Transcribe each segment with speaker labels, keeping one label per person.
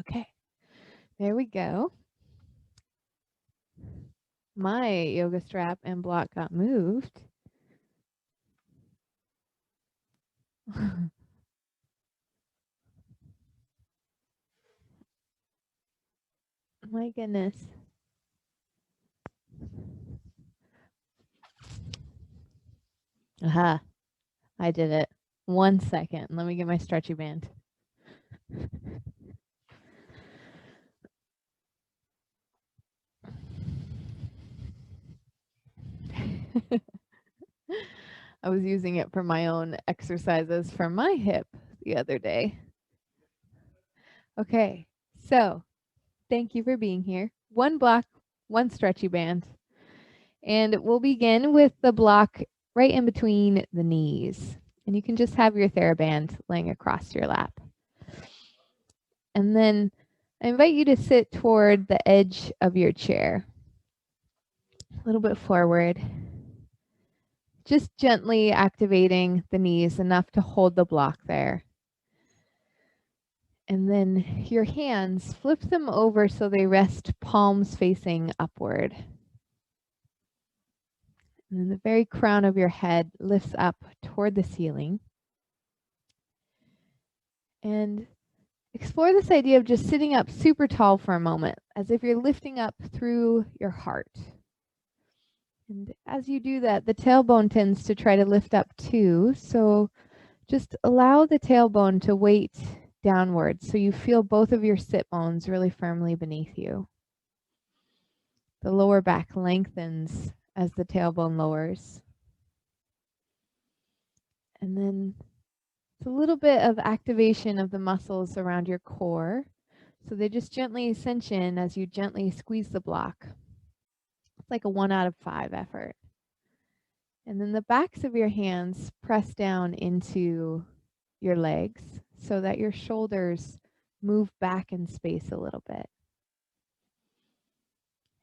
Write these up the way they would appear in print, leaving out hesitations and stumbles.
Speaker 1: Okay, there we go. My yoga strap and block got moved. My goodness. Aha, I did it. 1 second. Let me get my stretchy band. I was using it for my own exercises for my hip the other day. Okay, so thank you for being here. 1 block, 1 stretchy band. And we'll begin with the block right in between the knees. And you can just have your TheraBand laying across your lap. And then I invite you to sit toward the edge of your chair, a little bit forward. Just gently activating the knees enough to hold the block there. And then your hands, flip them over so they rest palms facing upward. And then the very crown of your head lifts up toward the ceiling. And explore this idea of just sitting up super tall for a moment, as if you're lifting up through your heart. And as you do that, the tailbone tends to try to lift up too. So just allow the tailbone to weight downward so you feel both of your sit bones really firmly beneath you. The lower back lengthens as the tailbone lowers. And then it's a little bit of activation of the muscles around your core. So they just gently cinch in as you gently squeeze the block. It's like a 1 out of 5 effort. And then the backs of your hands press down into your legs so that your shoulders move back in space a little bit.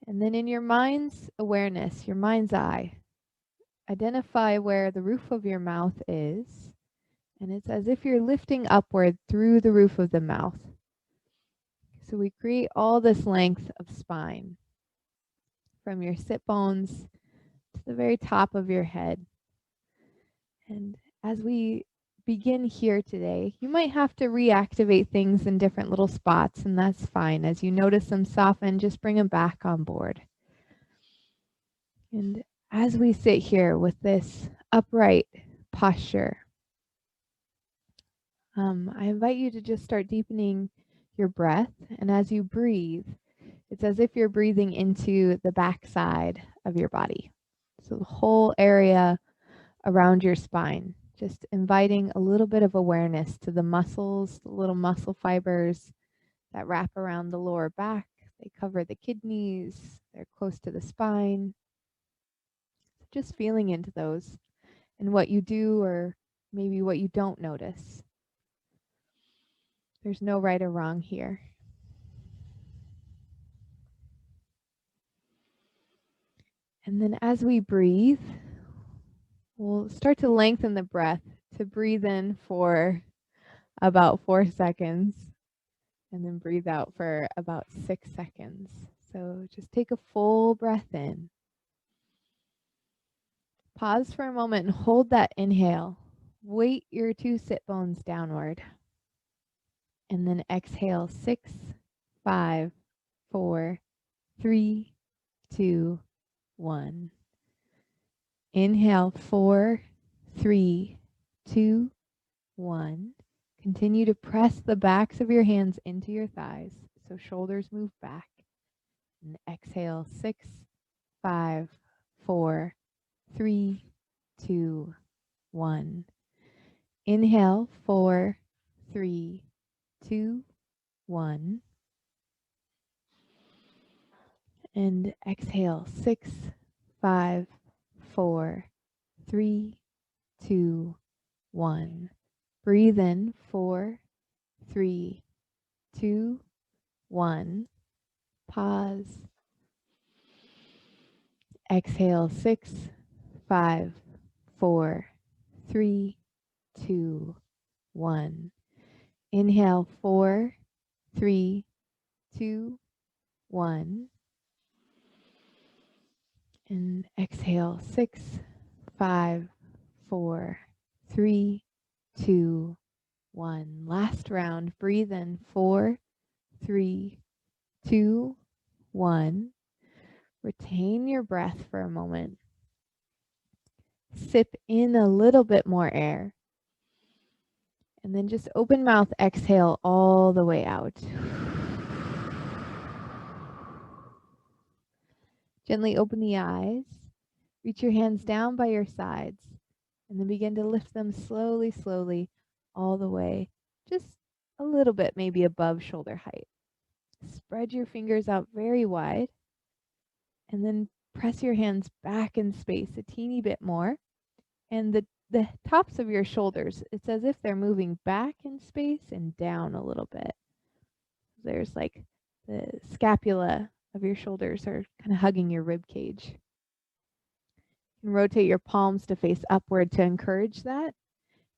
Speaker 1: And then in your mind's awareness, your mind's eye, identify where the roof of your mouth is. And it's as if you're lifting upward through the roof of the mouth. So we create all this length of spine from your sit bones to the very top of your head. And as we begin here today, you might have to reactivate things in different little spots, and that's fine. As you notice them soften, just bring them back on board. And as we sit here with this upright posture, I invite you to just start deepening your breath. And as you breathe, it's as if you're breathing into the backside of your body. So the whole area around your spine, just inviting a little bit of awareness to the muscles, the little muscle fibers that wrap around the lower back. They cover the kidneys, they're close to the spine. Just feeling into those and what you do or maybe what you don't notice. There's no right or wrong here. And then as we breathe, we'll start to lengthen the breath to breathe in for about 4 seconds and then breathe out for about 6 seconds. So just take a full breath in. Pause for a moment and hold that inhale. Weight your 2 sit bones downward. And then exhale 6, 5, 4, 3, 2, 1. Inhale 4, 3, 2, 1. Continue to press the backs of your hands into your thighs so shoulders move back. And exhale 6, 5, 4, 3, 2, 1. Inhale 4, 3, 2, 1. And exhale 6, 5, 4, 3, 2, 1. Breathe in 4, 3, 2, 1. Pause. Exhale 6, 5, 4, 3, 2, 1. Inhale 4, 3, 2, 1. And exhale, 6, 5, 4, 3, 2, 1. Last round. Breathe in. 4, 3, 2, 1. Retain your breath for a moment. Sip in a little bit more air. And then just open mouth, exhale all the way out. Gently open the eyes. Reach your hands down by your sides. And then begin to lift them slowly, slowly, all the way. Just a little bit, maybe above shoulder height. Spread your fingers out very wide. And then press your hands back in space a teeny bit more. And the tops of your shoulders, it's as if they're moving back in space and down a little bit. There's like the scapula of your shoulders are kind of hugging your rib cage. You can rotate your palms to face upward to encourage that.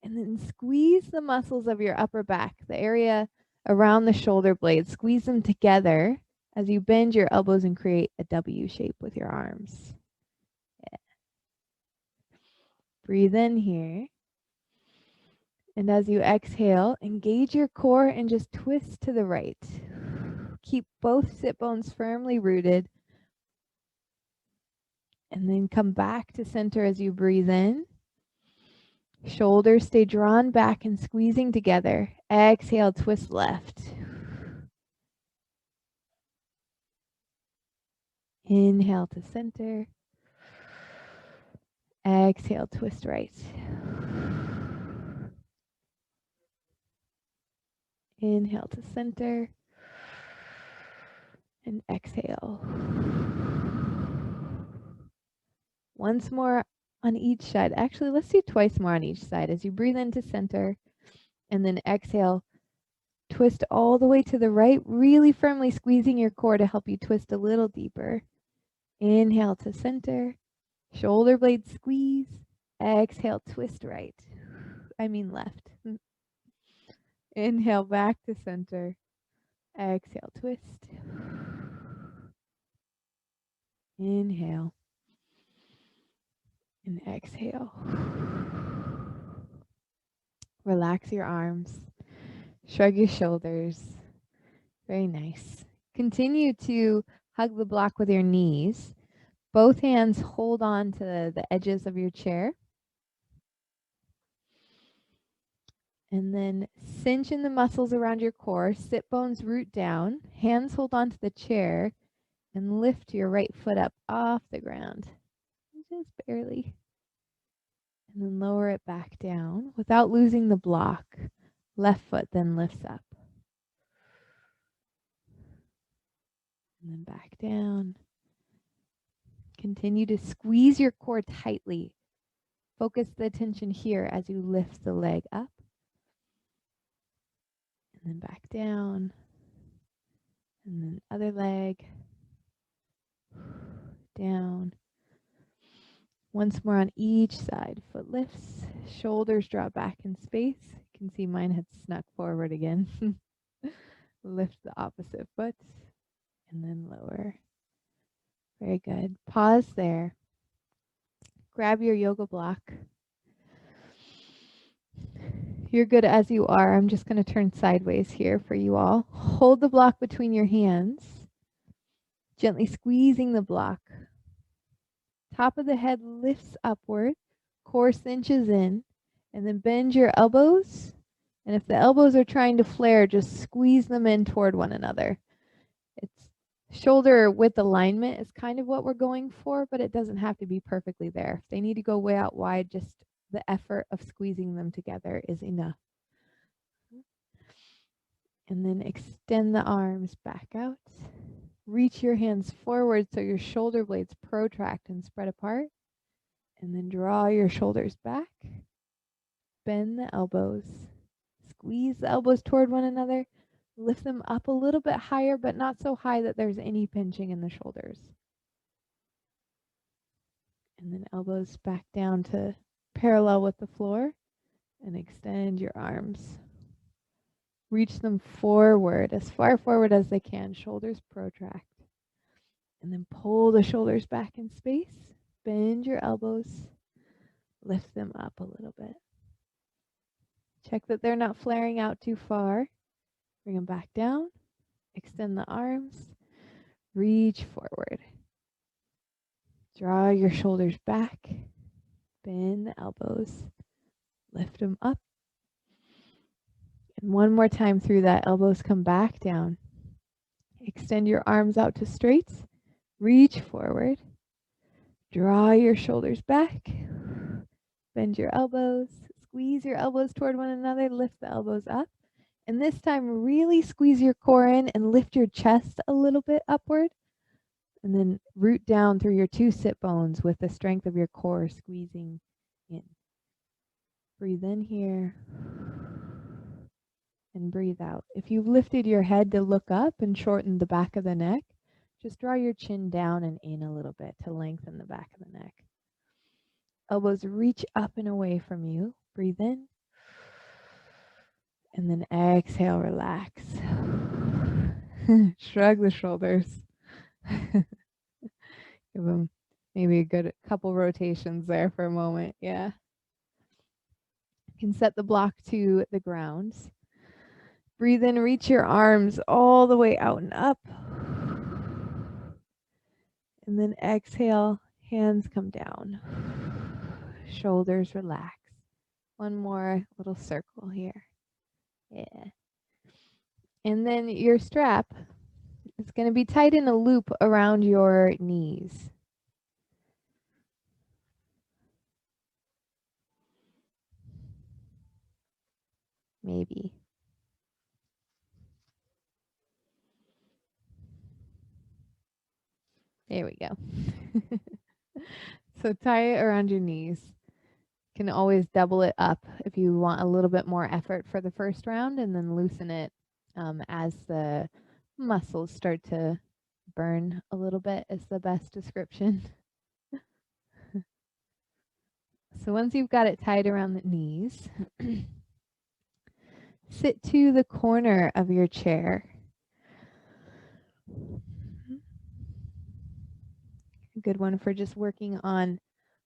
Speaker 1: And then squeeze the muscles of your upper back, the area around the shoulder blades. Squeeze them together as you bend your elbows and create a W shape with your arms. Yeah. Breathe in here. And as you exhale, engage your core and just twist to the right. Keep both sit bones firmly rooted. And then come back to center as you breathe in. Shoulders stay drawn back and squeezing together. Exhale, twist left. Inhale to center. Exhale, twist right. Inhale to center. And exhale. Once more on each side. Actually, let's do twice more on each side. As you breathe into center and then exhale, twist all the way to the right, really firmly squeezing your core to help you twist a little deeper. Inhale to center, shoulder blades squeeze. Exhale, twist right. I mean left. Inhale back to center. Exhale, twist. Inhale. And exhale. Relax your arms. Shrug your shoulders. Very nice. Continue to hug the block with your knees. Both hands hold on to the edges of your chair. And then cinch in the muscles around your core. Sit bones root down. Hands hold on to the chair. And lift your right foot up off the ground. Just barely. And then lower it back down without losing the block. Left foot then lifts up. And then back down. Continue to squeeze your core tightly. Focus the attention here as you lift the leg up. And then back down. And then other leg. Down. Once more on each side. Foot lifts. Shoulders drop back in space. You can see mine had snuck forward again. Lift the opposite foot. And then lower. Very good. Pause there. Grab your yoga block. You're good as you are. I'm just going to turn sideways here for you all. Hold the block between your hands. Gently squeezing the block. Top of the head lifts upward. Core cinches in. And then bend your elbows. And if the elbows are trying to flare, just squeeze them in toward one another. It's shoulder width alignment is kind of what we're going for, but it doesn't have to be perfectly there. If they need to go way out wide, just the effort of squeezing them together is enough. And then extend the arms back out. Reach your hands forward so your shoulder blades protract and spread apart. And then draw your shoulders back. Bend the elbows. Squeeze the elbows toward one another. Lift them up a little bit higher, but not so high that there's any pinching in the shoulders. And then elbows back down to parallel with the floor. And extend your arms. Reach them forward, as far forward as they can. Shoulders protract. And then pull the shoulders back in space. Bend your elbows. Lift them up a little bit. Check that they're not flaring out too far. Bring them back down. Extend the arms. Reach forward. Draw your shoulders back. Bend the elbows. Lift them up. And one more time through that, elbows come back down. Extend your arms out to straight. Reach forward. Draw your shoulders back. Bend your elbows. Squeeze your elbows toward one another. Lift the elbows up. And this time, really squeeze your core in and lift your chest a little bit upward. And then root down through your two sit bones with the strength of your core squeezing in. Breathe in here. And breathe out. If you've lifted your head to look up and shortened the back of the neck, just draw your chin down and in a little bit to lengthen the back of the neck. Elbows reach up and away from you. Breathe in. And then exhale, relax. Shrug the shoulders. Give them maybe a good couple rotations there for a moment. Yeah. You can set the block to the ground. Breathe in, reach your arms all the way out and up. And then exhale, hands come down. Shoulders relax. One more little circle here. Yeah. And then your strap is going to be tied in a loop around your knees. Maybe. There we go. So tie it around your knees. You can always double it up if you want a little bit more effort for the first round, and then loosen it as the muscles start to burn a little bit is the best description. So once you've got it tied around the knees, sit to the corner of your chair. A good one for just working on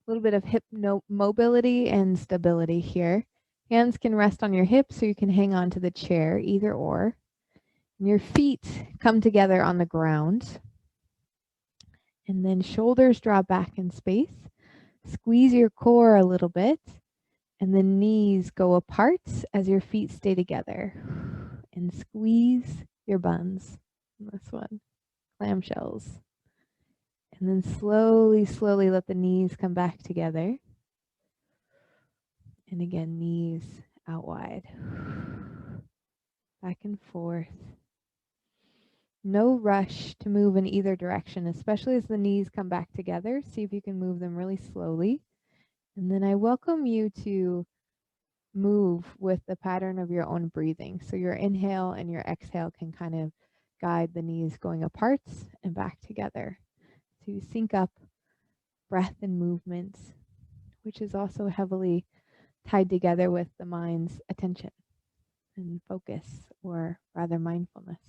Speaker 1: a little bit of hip mobility and stability here. Hands can rest on your hips so you can hang on to the chair, either or. And your feet come together on the ground. And then shoulders draw back in space. Squeeze your core a little bit. And the knees go apart as your feet stay together. And squeeze your buns. This one, clamshells. And then slowly, slowly let the knees come back together. And again, knees out wide. Back and forth. No rush to move in either direction, especially as the knees come back together. See if you can move them really slowly. And then I welcome you to move with the pattern of your own breathing. So your inhale and your exhale can kind of guide the knees going apart and back together to sync up breath and movement, which is also heavily tied together with the mind's attention and focus, or rather mindfulness.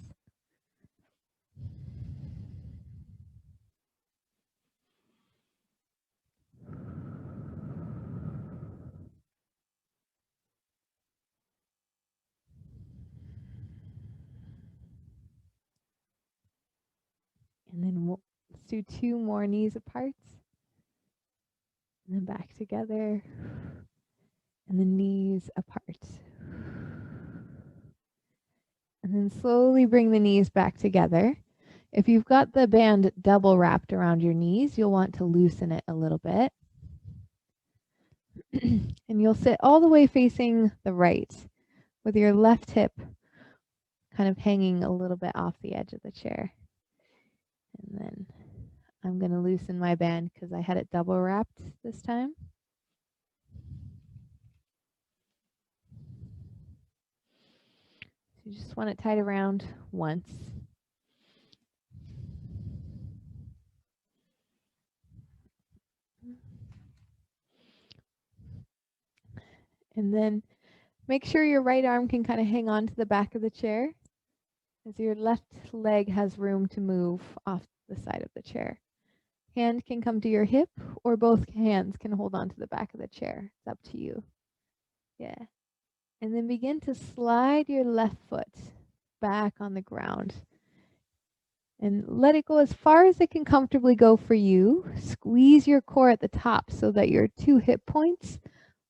Speaker 1: And then we'll do two more knees apart. And then back together. And the knees apart. And then slowly bring the knees back together. If you've got the band double wrapped around your knees, you'll want to loosen it a little bit. And you'll sit all the way facing the right with your left hip kind of hanging a little bit off the edge of the chair. And then I'm going to loosen my band because I had it double wrapped this time. So you just want it tied around once. And then Make sure your right arm can kind of hang on to the back of the chair as your left leg has room to move off the side of the chair. Hand can come to your hip, or both hands can hold on to the back of the chair. It's up to you. Yeah. And then begin to slide your left foot back on the ground. And let it go as far as it can comfortably go for you. Squeeze your core at the top so that your 2 hip points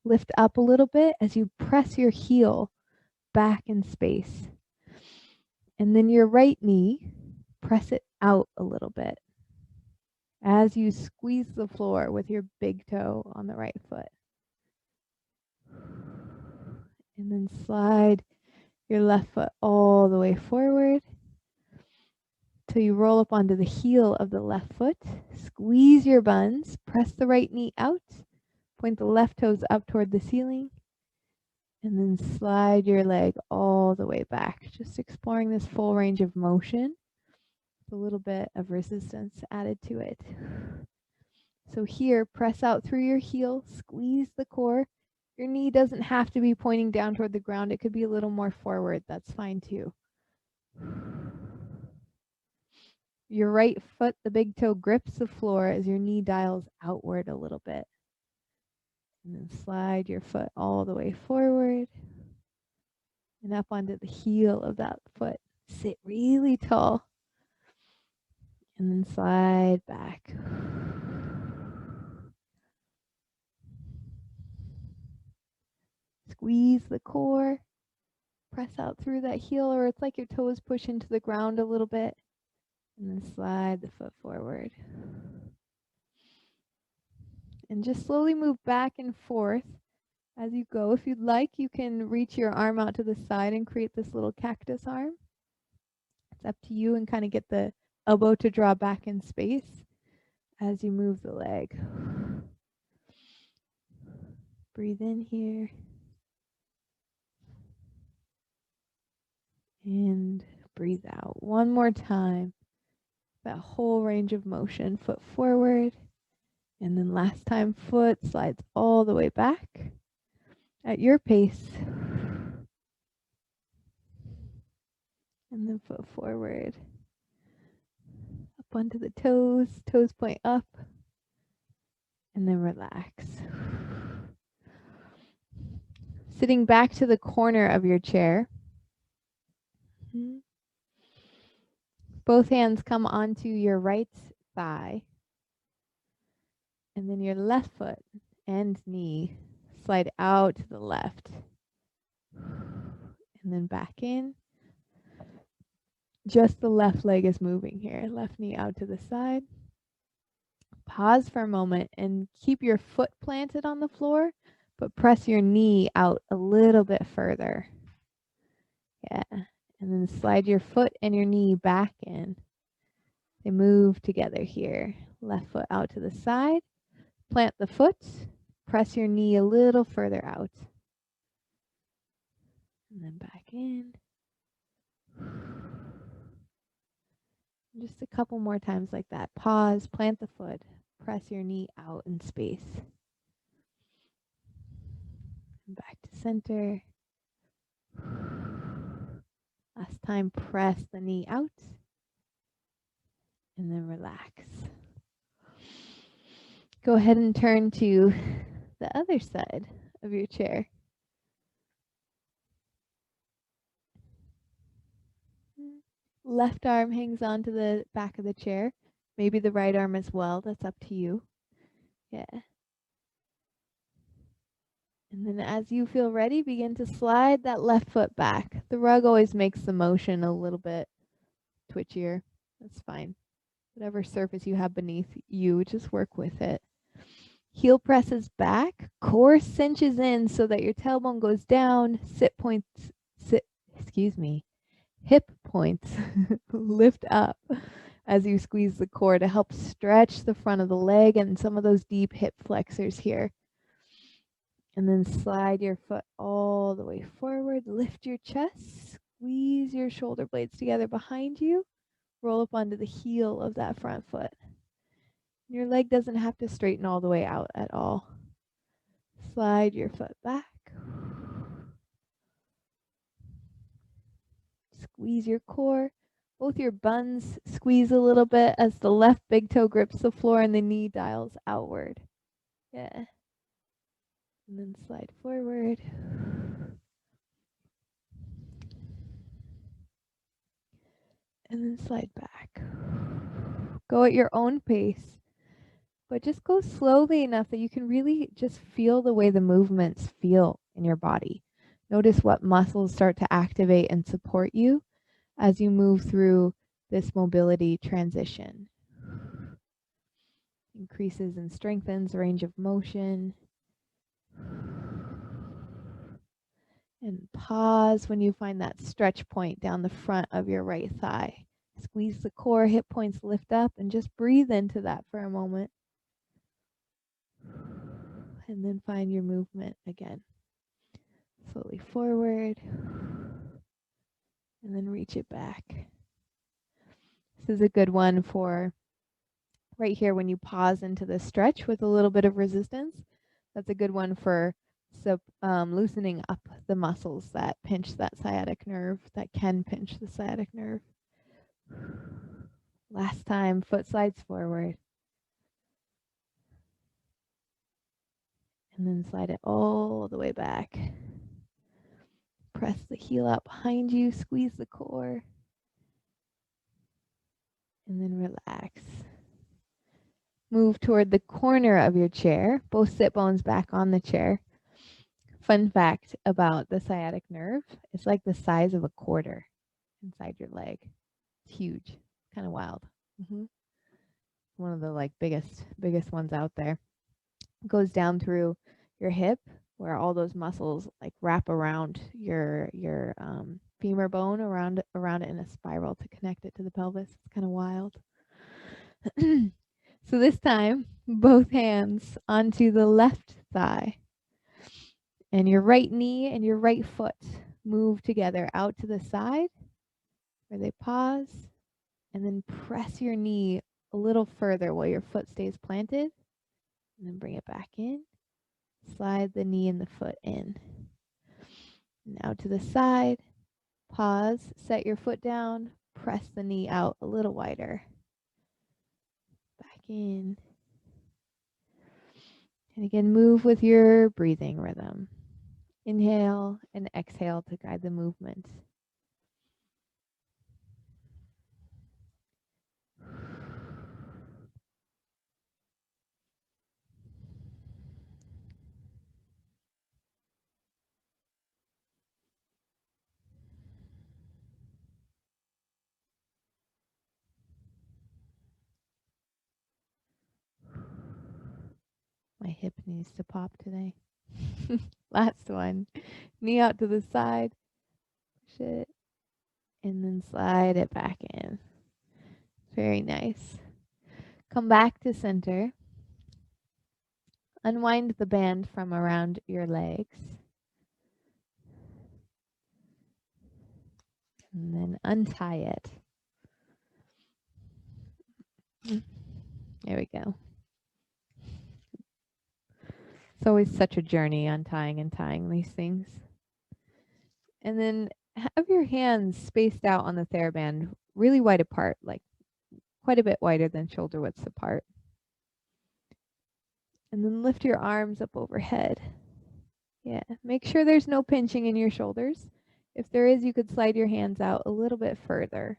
Speaker 1: lift up a little bit as you press your heel back in space. And then your right knee, press it out a little bit as you squeeze the floor with your big toe on the right foot. And then slide your left foot all the way forward till you roll up onto the heel of the left foot. Squeeze your buns, press the right knee out, point the left toes up toward the ceiling, and then slide your leg all the way back. Just exploring this full range of motion with a little bit of resistance added to it. So here, press out through your heel, squeeze the core. Your knee doesn't have to be pointing down toward the ground. It could be a little more forward. That's fine too. Your right foot, the big toe, grips the floor as your knee dials outward a little bit. And then slide your foot all the way forward and up onto the heel of that foot. Sit really tall. And then slide back. Squeeze the core. Press out through that heel, or it's like your toes push into the ground a little bit. And then slide the foot forward. And just slowly move back and forth as you go. If you'd like, you can reach your arm out to the side and create this little cactus arm. It's up to you, and kind of get the elbow to draw back in space as you move the leg. Breathe in here. And breathe out. One more time. That whole range of motion. Foot forward. And then last time, foot slides all the way back at your pace. And then foot forward. Up onto the toes. Toes point up. And then relax. Sitting back to the corner of your chair. Both hands come onto your right thigh. And then your left foot and knee slide out to the left. And then back in. Just the left leg is moving here. Left knee out to the side. Pause for a moment and keep your foot planted on the floor, but press your knee out a little bit further. Yeah. And then slide your foot and your knee back in. They move together here. Left foot out to the side. Plant the foot. Press your knee a little further out. And then back in. Just a couple more times like that. Pause, plant the foot, press your knee out in space. And back to center. Last time, press the knee out. And then relax. Go ahead and turn to the other side of your chair. Left arm hangs onto the back of the chair. Maybe the right arm as well. That's up to you. Yeah. And then as you feel ready, begin to slide that left foot back. The rug always makes the motion a little bit twitchier. That's fine. Whatever surface you have beneath you, just work with it. Heel presses back, core cinches in so that your tailbone goes down, hip points lift up as you squeeze the core to help stretch the front of the leg and some of those deep hip flexors here. And then slide your foot all the way forward, lift your chest, squeeze your shoulder blades together behind you, roll up onto the heel of that front foot. Your leg doesn't have to straighten all the way out at all. Slide your foot back. Squeeze your core. Both your buns squeeze a little bit as the left big toe grips the floor and the knee dials outward. Yeah. And then slide forward. And then slide back. Go at your own pace, but just go slowly enough that you can really just feel the way the movements feel in your body. Notice what muscles start to activate and support you as you move through this mobility transition. Increases and strengthens range of motion. And pause when you find that stretch point down the front of your right thigh. Squeeze the core, hip points lift up, and just breathe into that for a moment. And then find your movement again. Slowly forward. And then reach it back. This is a good one for right here when you pause into the stretch with a little bit of resistance. That's a good one for loosening up the muscles that pinch that sciatic nerve, that can pinch the sciatic nerve. Last time, foot slides forward. And then slide it all the way back. Press the heel out behind you, squeeze the core. And then relax. Move toward the corner of your chair, both sit bones back on the chair. Fun fact about the sciatic nerve, it's like the size of a quarter inside your leg. It's huge, kind of wild. One of the biggest ones out there. It goes down through your hip where all those muscles like wrap around your femur bone around it in a spiral to connect it to the pelvis. It's kind of wild. So this time, both hands onto the left thigh. And your right knee and your right foot move together out to the side where they pause. And then press your knee a little further while your foot stays planted. And then bring it back in. Slide the knee and the foot in. Now to the side. Pause. Set your foot down. Press the knee out a little wider. Back in. And again, move with your breathing rhythm. Inhale and exhale to guide the movement. My hip needs to pop today. Last one. Knee out to the side. Push it. And then slide it back in. Very nice. Come back to center. Unwind the band from around your legs. And then untie it. There we go. It's always such a journey untying and tying these things. And then have your hands spaced out on the TheraBand, really wide apart, like quite a bit wider than shoulder widths apart. And then lift your arms up overhead. Yeah, make sure there's no pinching in your shoulders. If there is, you could slide your hands out a little bit further.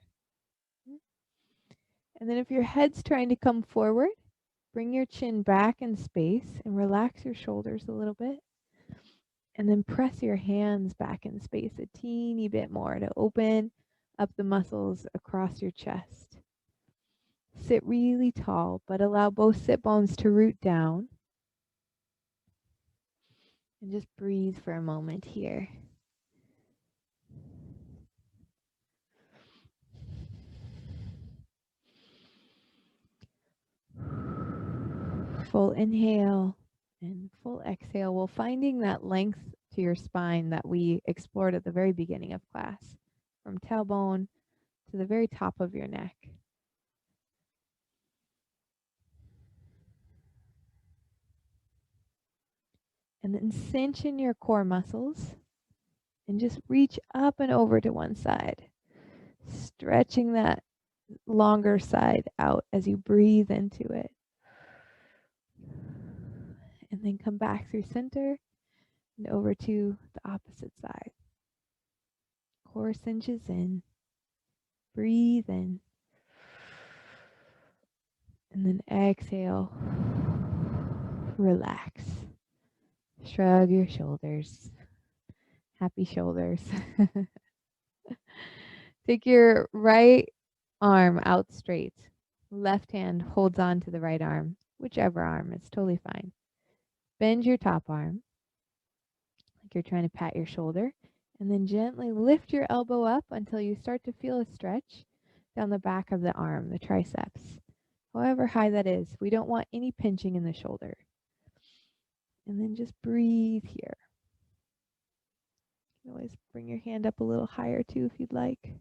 Speaker 1: And then if your head's trying to come forward, bring your chin back in space and relax your shoulders a little bit. And then press your hands back in space a teeny bit more to open up the muscles across your chest. Sit really tall, but allow both sit bones to root down. And just breathe for a moment here. Full inhale and full exhale, while finding that length to your spine that we explored at the very beginning of class, from tailbone to the very top of your neck. And then cinch in your core muscles and just reach up and over to one side. Stretching that longer side out as you breathe into it. And then come back through center and over to the opposite side. Core cinches in. Breathe in. And then exhale. Relax. Shrug your shoulders. Happy shoulders. Take your right arm out straight. Left hand holds on to the right arm, whichever arm, it's totally fine. Bend your top arm like you're trying to pat your shoulder, and then gently lift your elbow up until you start to feel a stretch down the back of the arm, the triceps. However high that is, we don't want any pinching in the shoulder. And then just breathe here. You can always bring your hand up a little higher too if you'd like.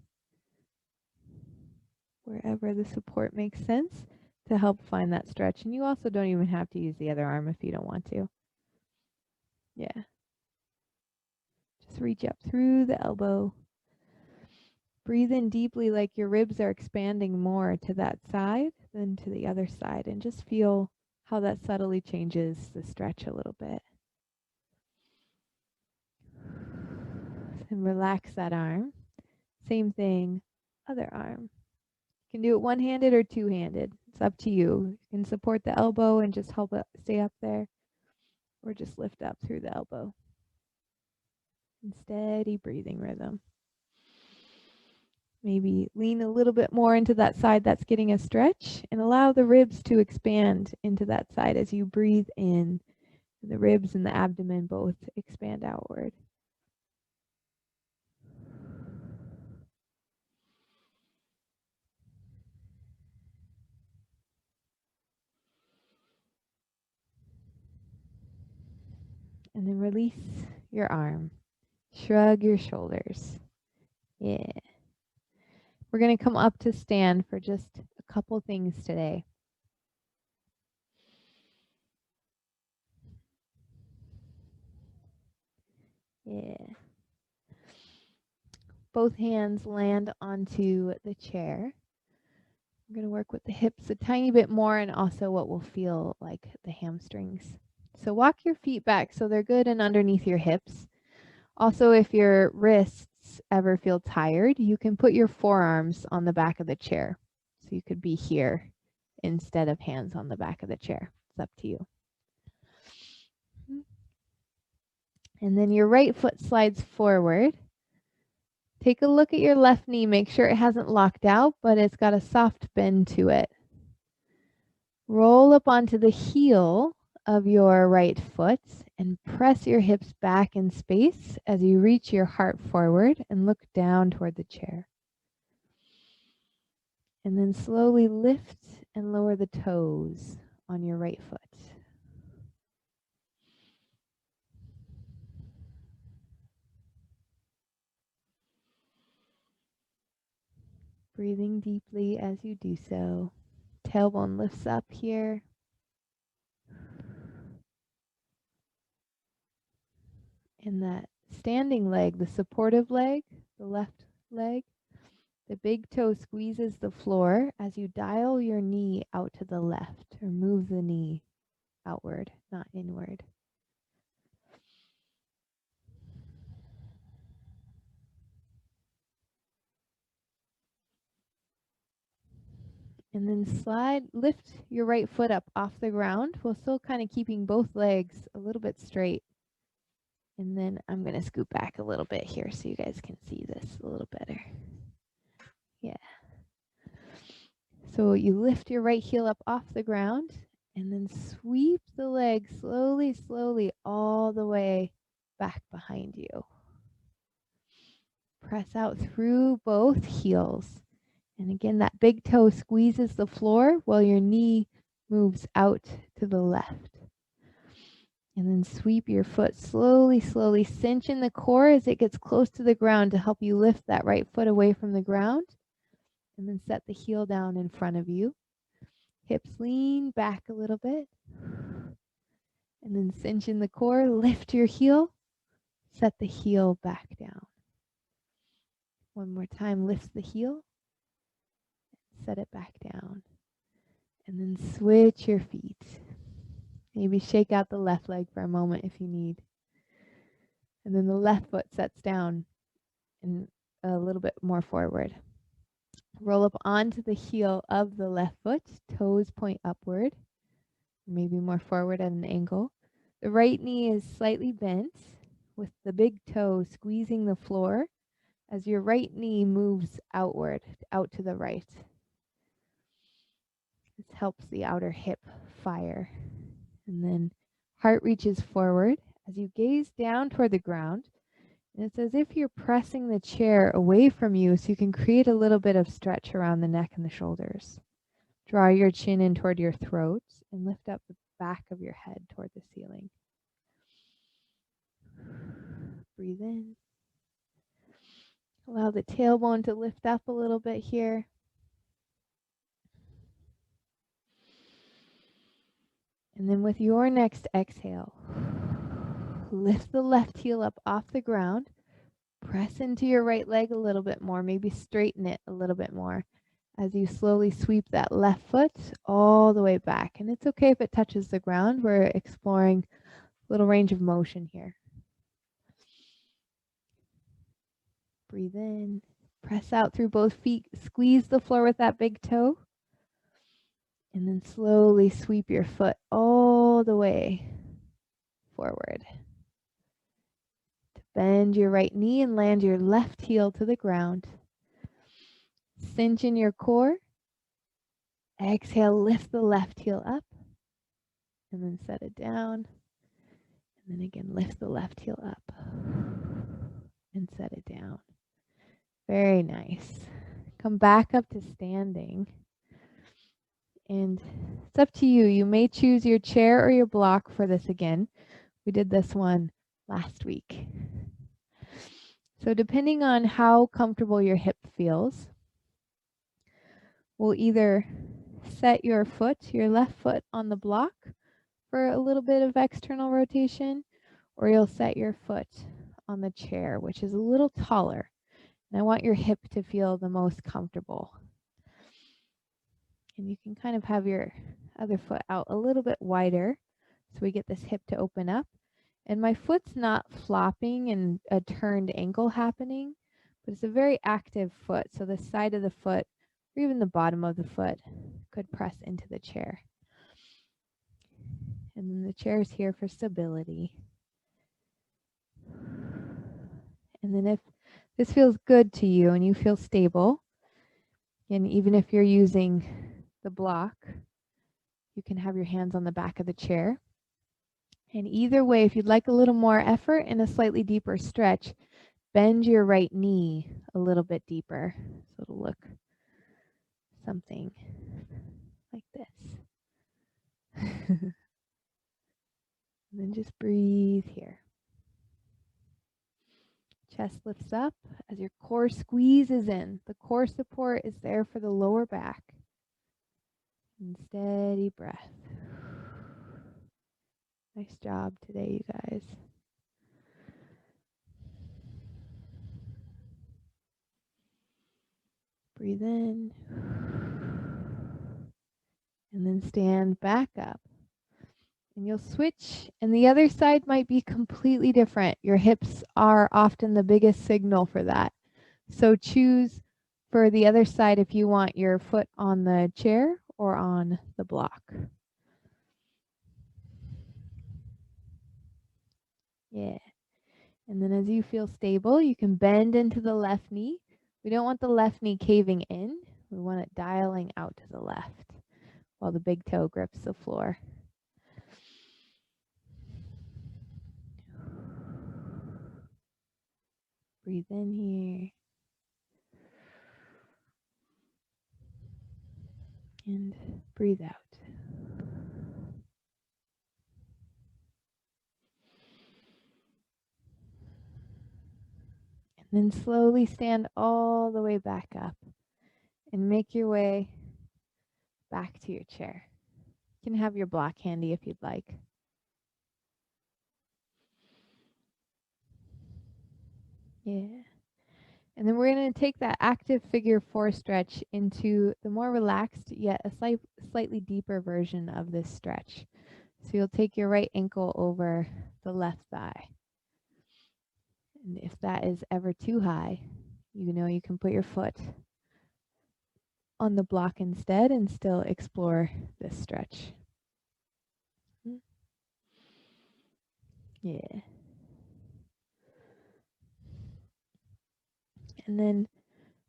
Speaker 1: Wherever the support makes sense to help find that stretch. And you also don't even have to use the other arm if you don't want to. Yeah. Just reach up through the elbow. Breathe in deeply like your ribs are expanding more to that side than to the other side. And just feel how that subtly changes the stretch a little bit. And relax that arm. Same thing, other arm. You can do it one-handed or two-handed. It's up to you. You can support the elbow and just help it stay up there, or just lift up through the elbow. And steady breathing rhythm. Maybe lean a little bit more into that side that's getting a stretch, and allow the ribs to expand into that side as you breathe in. The ribs and the abdomen both expand outward. And then release your arm. Shrug your shoulders. Yeah. We're going to come up to stand for just a couple things today. Yeah. Both hands land onto the chair. We're going to work with the hips a tiny bit more, and also what will feel like the hamstrings. So walk your feet back so they're good and underneath your hips. Also, if your wrists ever feel tired, you can put your forearms on the back of the chair. So you could be here instead of hands on the back of the chair. It's up to you. And then your right foot slides forward. Take a look at your left knee. Make sure it hasn't locked out, but it's got a soft bend to it. Roll up onto the heel of your right foot and press your hips back in space as you reach your heart forward and look down toward the chair. And then slowly lift and lower the toes on your right foot. Breathing deeply as you do so. Tailbone lifts up here. And that standing leg, the supportive leg, the left leg, the big toe squeezes the floor as you dial your knee out to the left, or move the knee outward, not inward. And then lift your right foot up off the ground while still kind of keeping both legs a little bit straight. And then I'm going to scoot back a little bit here so you guys can see this a little better. Yeah. So you lift your right heel up off the ground and then sweep the leg slowly, slowly all the way back behind you. Press out through both heels. And again, that big toe squeezes the floor while your knee moves out to the left. And then sweep your foot slowly, slowly. Cinch in the core as it gets close to the ground to help you lift that right foot away from the ground. And then set the heel down in front of you. Hips lean back a little bit. And then cinch in the core, lift your heel, set the heel back down. One more time, lift the heel, set it back down, and then switch your feet. Maybe shake out the left leg for a moment if you need. And then the left foot sets down and a little bit more forward. Roll up onto the heel of the left foot, toes point upward, maybe more forward at an angle. The right knee is slightly bent with the big toe squeezing the floor as your right knee moves outward, out to the right. This helps the outer hip fire. And then heart reaches forward as you gaze down toward the ground. And it's as if you're pressing the chair away from you so you can create a little bit of stretch around the neck and the shoulders. Draw your chin in toward your throat and lift up the back of your head toward the ceiling. Breathe in. Allow the tailbone to lift up a little bit here. And then with your next exhale, lift the left heel up off the ground. Press into your right leg a little bit more, maybe straighten it a little bit more as you slowly sweep that left foot all the way back. And it's okay if it touches the ground. We're exploring a little range of motion here. Breathe in, press out through both feet, squeeze the floor with that big toe, and then slowly sweep your foot all the way forward. Bend your right knee and land your left heel to the ground. Cinch in your core. Exhale, lift the left heel up, and then set it down. And then again, lift the left heel up and set it down. Very nice. Come back up to standing. And it's up to you. You may choose your chair or your block for this again. We did this one last week. So depending on how comfortable your hip feels, we'll either set your foot, your left foot, on the block for a little bit of external rotation, or you'll set your foot on the chair, which is a little taller. And I want your hip to feel the most comfortable. And you can kind of have your other foot out a little bit wider so we get this hip to open up. And my foot's not flopping and a turned ankle happening, but it's a very active foot. So the side of the foot, or even the bottom of the foot, could press into the chair. And then the chair is here for stability. And then if this feels good to you and you feel stable, and even if you're using the block, you can have your hands on the back of the chair. And either way, if you'd like a little more effort and a slightly deeper stretch, bend your right knee a little bit deeper. So it'll look something like this. And then just breathe here. Chest lifts up as your core squeezes in. The core support is there for the lower back. And steady breath. Nice job today, you guys. Breathe in. And then stand back up. And you'll switch, and the other side might be completely different. Your hips are often the biggest signal for that. So choose for the other side if you want your foot on the chair or on the block. Yeah. And then as you feel stable, you can bend into the left knee. We don't want the left knee caving in. We want it dialing out to the left while the big toe grips the floor. Breathe in here. And breathe out. And then slowly stand all the way back up and make your way back to your chair. You can have your block handy if you'd like. Yeah. And then we're going to take that active figure 4 stretch into the more relaxed yet a slightly deeper version of this stretch. So you'll take your right ankle over the left thigh. And if that is ever too high, you know you can put your foot on the block instead and still explore this stretch. Yeah. And then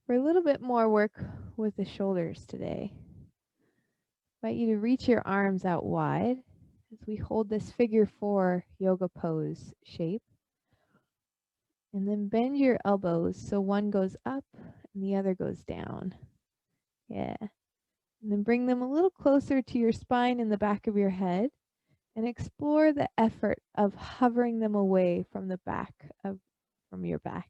Speaker 1: for a little bit more work with the shoulders today, I invite you to reach your arms out wide as we hold this figure 4 yoga pose shape. And then bend your elbows so one goes up and the other goes down. Yeah. And then bring them a little closer to your spine and the back of your head and explore the effort of hovering them away from the back of your back.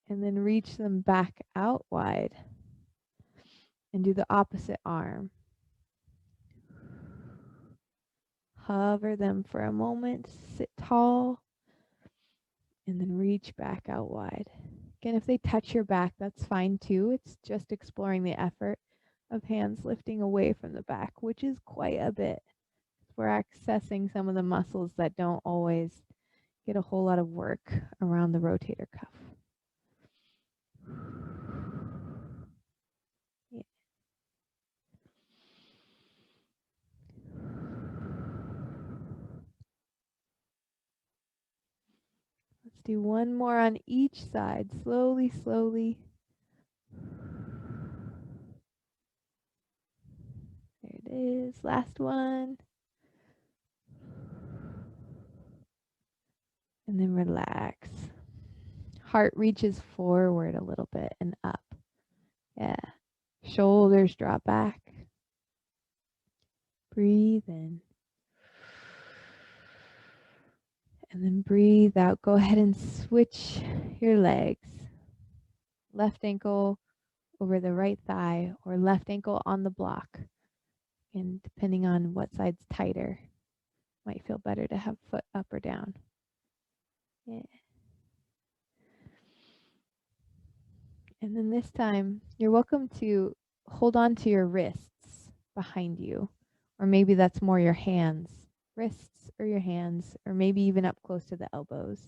Speaker 1: And then reach them back out wide and do the opposite arm. Hover them for a moment, sit tall, and then reach back out wide. Again, if they touch your back, that's fine too. It's just exploring the effort of hands lifting away from the back, which is quite a bit. We're accessing some of the muscles that don't always get a whole lot of work around the rotator cuff. Yeah. Let's do one more on each side, slowly, slowly. There it is, last one. And then relax. Heart reaches forward a little bit and up. Yeah. Shoulders drop back. Breathe in. And then breathe out. Go ahead and switch your legs. Left ankle over the right thigh or left ankle on the block. And depending on what side's tighter, might feel better to have foot up or down. Yeah. And then this time, you're welcome to hold on to your wrists behind you, or maybe that's more your hands, wrists or your hands, or maybe even up close to the elbows.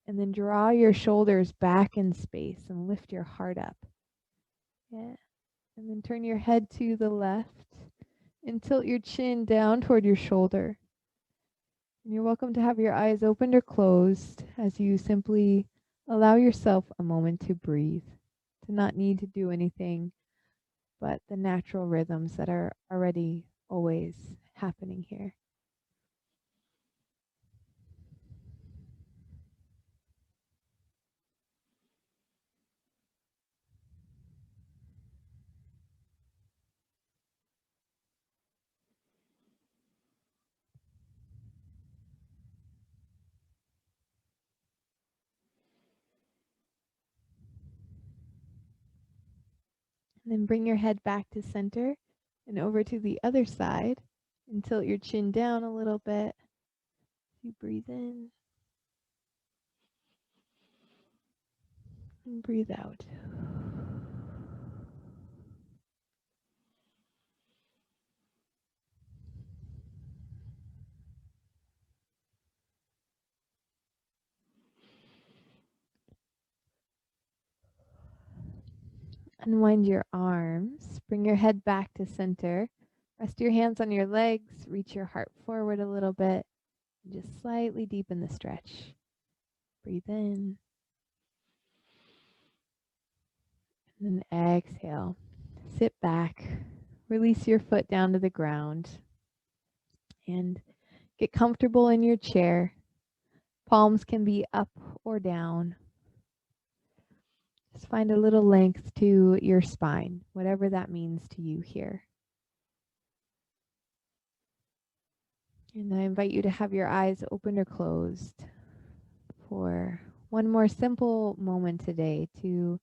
Speaker 1: And then draw your shoulders back in space and lift your heart up. Yeah. And then turn your head to the left and tilt your chin down toward your shoulder. And you're welcome to have your eyes opened or closed as you simply allow yourself a moment to breathe, to not need to do anything but the natural rhythms that are already always happening here. And then bring your head back to center and over to the other side and tilt your chin down a little bit. You breathe in and breathe out. Unwind your arms. Bring your head back to center. Rest your hands on your legs. Reach your heart forward a little bit. And just slightly deepen the stretch. Breathe in. And then exhale. Sit back. Release your foot down to the ground. And get comfortable in your chair. Palms can be up or down. Just find a little length to your spine, whatever that means to you here. And I invite you to have your eyes open or closed for one more simple moment today to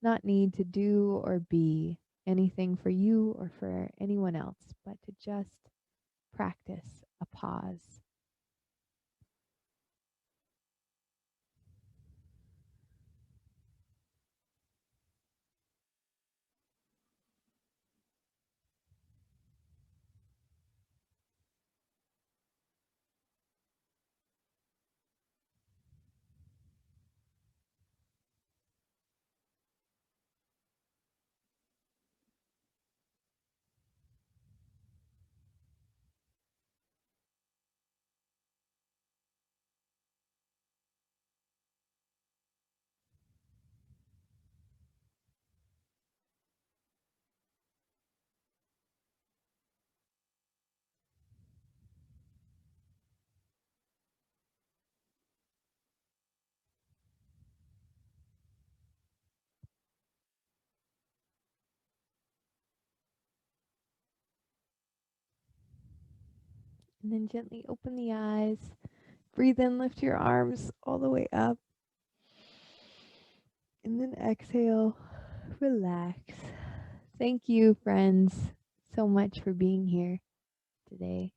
Speaker 1: not need to do or be anything for you or for anyone else, but to just practice a pause. And then gently open the eyes. Breathe in, lift your arms all the way up. And then exhale, relax. Thank you, friends, so much for being here today.